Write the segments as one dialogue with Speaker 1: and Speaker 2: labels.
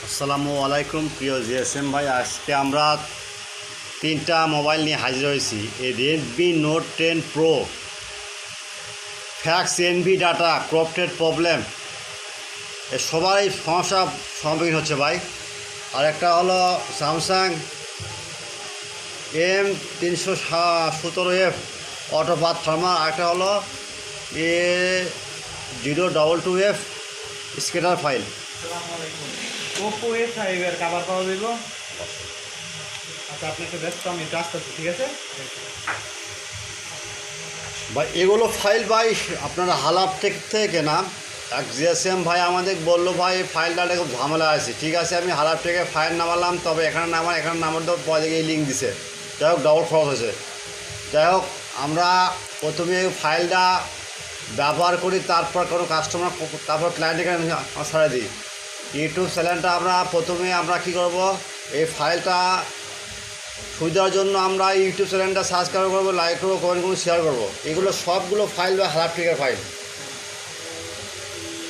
Speaker 1: আসসালামু আলাইকুম প্রিয় জিএসএম ভাই, আজকে আমরা তিনটা মোবাইল নিয়ে হাজির হয়েছি। এই Redmi note 10 pro fix NV data corrupted problem, এ সবাই সমস্যা সম্মুখীন হচ্ছে ভাই। আর একটা হলো স্যামসাং M317F অটো বাথ ফার্মার, আর একটা হলো A022F স্কেটার ফাইল।
Speaker 2: ওপো A5 এর কভার পাওয়া যাইব। আচ্ছা, আপনি একটু ব্যস্ত, আমি একটু আসতেছি, ঠিক আছে
Speaker 1: ভাই? এগুলো ফাইল ভাই আপনারা হালাপ থেকে না, এক জিএসএম ভাই আমাদের বললো ভাই এই ফাইলটা খুব ঝামেলা আছে। ঠিক আছে, আমি হালাপ থেকে ফাইল নামালাম, তবে এখানে নামার তো পরে এই লিঙ্ক দিছে, যাই হোক ডবল খরচ হয়েছে। যাই হোক, আমরা প্রথমে ফাইলটা ব্যবহার করি, তারপর কোনো কাস্টমার, তারপর ক্লায়েন্টের কাছে ছাড়া দিই। ইউটিউব চ্যানেলটা প্রথমে আমরা কী করব, এই ফাইলটা সুবিধার জন্য আমরা ইউটিউব চ্যানেলটা সাবস্ক্রাইব করবো, লাইক করবো, কমেন্ট করবো, শেয়ার করবো। এগুলো সবগুলো ফাইল বা হালাপটিকের ফাইল।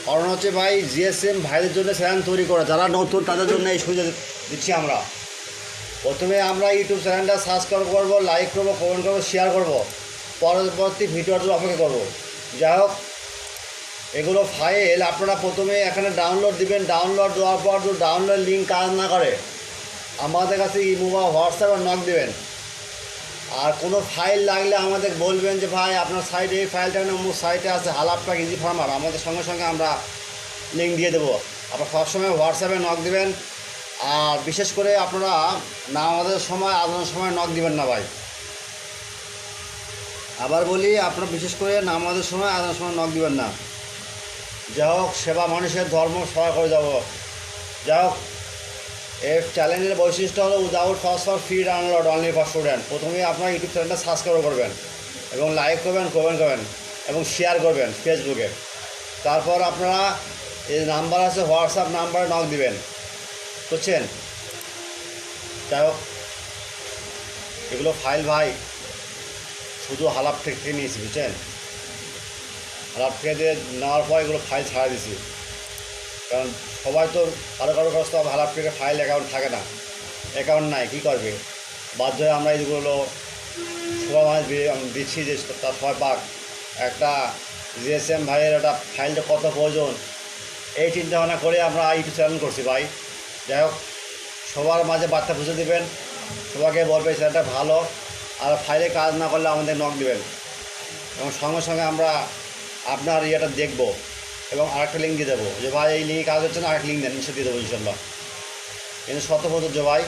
Speaker 1: কারণ হচ্ছে ভাই জিএসএম ভাইদের জন্য চ্যানেল তৈরি করা, যারা নতুন তাদের জন্য এই সুবিধা দিচ্ছি আমরা। প্রথমে আমরা ইউটিউব চ্যানেলটা সাবস্ক্রাইব করবো, লাইক করবো, কমেন্ট করবো, শেয়ার করবো, পরবর্তী ভিডিওর জন্য অপেক্ষা করবো। যাই হোক, এগুলো ফাইল আপনারা প্রথমে এখানে ডাউনলোড দিবেন। ডাউনলোড দেওয়ার পর যদি ডাউনলোড লিঙ্ক কাজ না করে, আমাদের কাছে ইমো বা হোয়াটসঅ্যাপে নক দেবেন। আর কোনো ফাইল লাগলে আমাদের বলবেন যে ভাই আপনার সাইটে এই ফাইলটা আমার সাইটে আছে, হালাপটাক ইজি ফার্মার, আমাদের সঙ্গে সঙ্গে আমরা লিঙ্ক দিয়ে দেবো। আপনারা সবসময় হোয়াটসঅ্যাপে নক দেবেন। আর বিশেষ করে আপনারা না আমাদের সময় আদানোর সময় নক দিবেন না ভাই। আবার বলি, আপনারা বিশেষ করে না আমাদের সময় আদানোর সময় নক দিবেন না। যাই হোক, সেবা মানুষের ধর্ম সহায় করে যাব। যাই হোক, এই চ্যানেলের বৈশিষ্ট্য হলো without transfer, free download, only for student. প্রথমে আপনার ইউটিউব চ্যানেলটা সাবস্ক্রাইব করবেন এবং লাইক করবেন, কমেন্ট করবেন এবং শেয়ার করবেন ফেসবুকে। তারপর আপনারা এই নাম্বার আছে, হোয়াটসঅ্যাপ নাম্বারে নক দিবেন, বুঝছেন? যাই হোক, এগুলো ফাইল ভাই শুধু হালাপ থেকে নিয়েছি, বুঝছেন? হালাপ থেকে নেওয়ার পর এগুলো ফাইল ছাড়া দিয়েছি, কারণ সবাই তো কারো কাছ তো হালাপ থেকে ফাইল অ্যাকাউন্ট থাকে না, অ্যাকাউন্ট নাই, কী করবে? বাধ্য হয়ে আমরা এইগুলো সবাই দিচ্ছি যে তার সবাই পাক। একটা জিএসএম ভাইয়ের একটা ফাইলটা কত প্রয়োজন, এই চিন্তা ভাবনা করে আমরা ইউটিউব চ্যানেল করছি ভাই। যাই হোক, সবার মাঝে বার্তা বুঝে দেবেন, সবাইকে বলবে চ্যানেলটা ভালো। আর ফাইলে কাজ না করলে আমাদের নক দেবেন এবং সঙ্গে সঙ্গে আমরা আপনার ইয়েটা দেখব এবং আরেকটা লিঙ্ক দিয়ে দেবো যে ভাই এই লিঙ্কে কাজ হচ্ছে না, আরেকটা লিঙ্ক দেন, নিশ্চয় দিয়ে দেবো ইনশাল্লাহ। কিন্তু শত প্রযোজ্য ভাই।